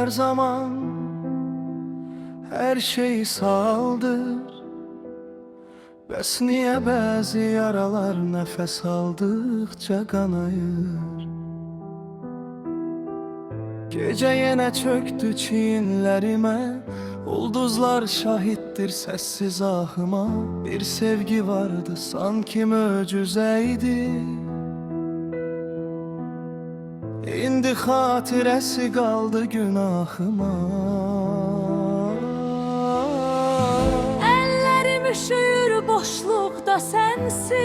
her zaman her şeyi saldır. Bəs niye bəzi yaralar nefes aldıkça kanayır? Gece yine çöktü çiğinlerime, ulduzlar şahittir sessiz ahıma. Bir sevgi vardı sanki möcüzeydi, İndi hatiresi kaldı günahıma. Ellerim üşür boşlukta sensiz,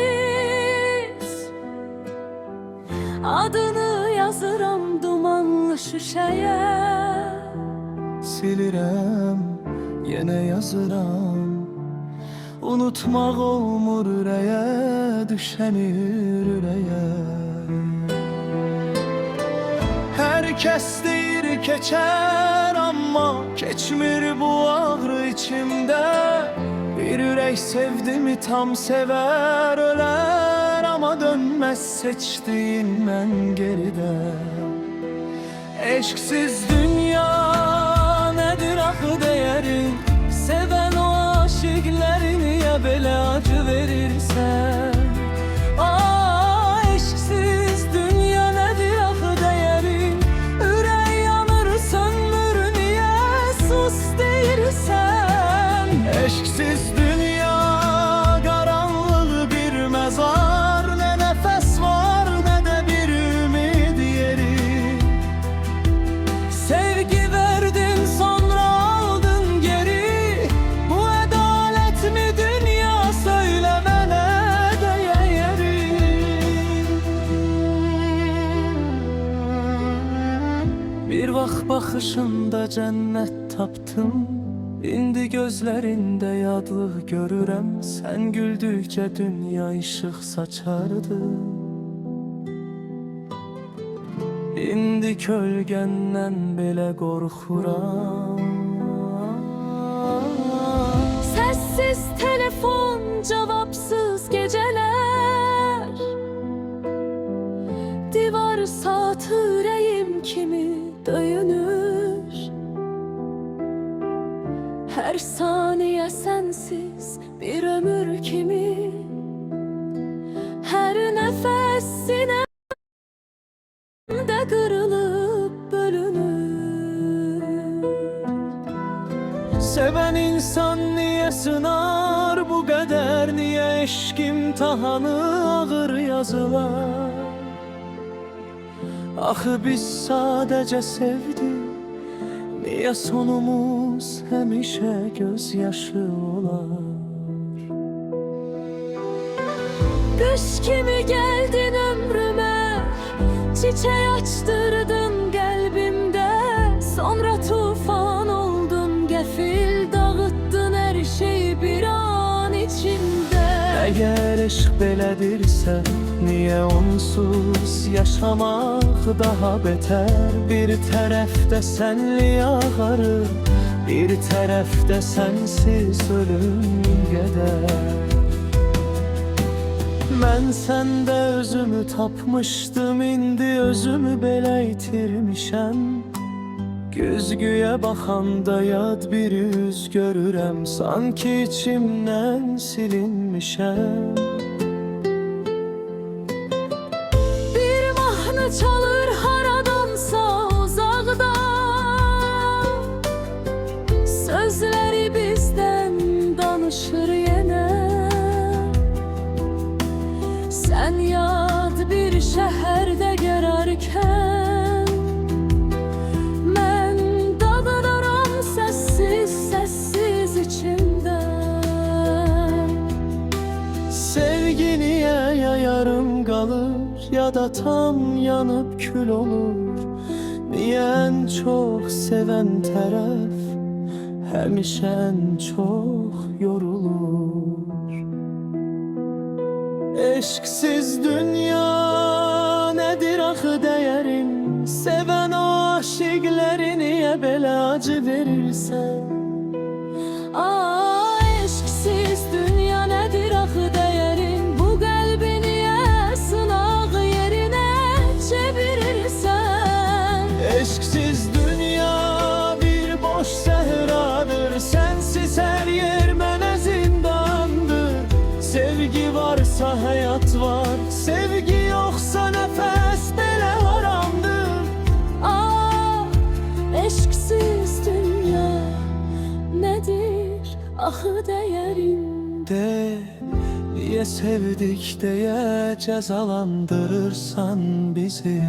adını yazıram dumanlı şüşeye. Silirəm, yine yazıram, unutmaq olmur ürəyə, düşənir ürəyə. Herkes deyir keçer ama keçmir bu ağrı içimde. Bir yürek sevdi mi tam sever, öler ama dönmez seçtiğin ben geride. Eşksiz dünya nedir akı değeri, seven o aşıkları niye böyle acı verirsen? Eşksiz dünya nedir akı değeri, yüreği yanır sönmür niye sus değilsen? Eşksiz dünya karanlığı bir mezar, ne nefes var ne de bir ümit yeri. Sevgi verdin sonra aldın geri, bu adalet mi dünya, söylemene değerim. Bir vaxt bakışında cennet taptım, İndi gözlerinde yadlıq görürəm. Sen güldükçe dünya ışık saçardı, İndi kölgəndən belə qorxuram. Sessiz telefon, cevapsız geceler, divar saat yüreğim kimi döyünür. Her saniye sensiz bir ömür kimi, her nefes sinemde kırılıp bölünür. Seven insan niye sınar bu kadar, niye eşk imtihanı ağır yazılar? Axı biz sadece sevdik, niye sonumuz həmişə gözyaşı olar? Kış kimi geldin ömrüme, çiçeği açtırdın kalbimde. Sonra tufan oldun, gefil dağıttın her şeyi bir an içinde. Eğer eşq belədirsə, niye onsuz yaşamak daha beter? Bir tərəfdə sənli ağarır, bir tərəfdə sensiz ölüm gedər. Mən səndə özümü tapmışdım, indi özümü belə itirmişəm. Güzgüyə baxanda yad bir yüz görürəm, sanki içimdən silinmişəm. Bir mahnı çalır haradansa uzakta, sözleri bizden danışır yine. Sen yad bir şehirde gererken, ben dağılırım sessiz sessiz içimde. Sevgi niye ya yarım kalır ya da tam yanıp kül olur? Niye en çok seven taraf həmişə en çok yorulur? Eşksiz dünya nedir axı değerim, seven o aşıkları niye belə acı verirsen? Eşksiz dünya nedir axı değerin, bu kalbi niye sınağı yerine çevirirsen? Eşksiz dünya ahı değerin? De, niye sevdik diye cezalandırırsan bizi?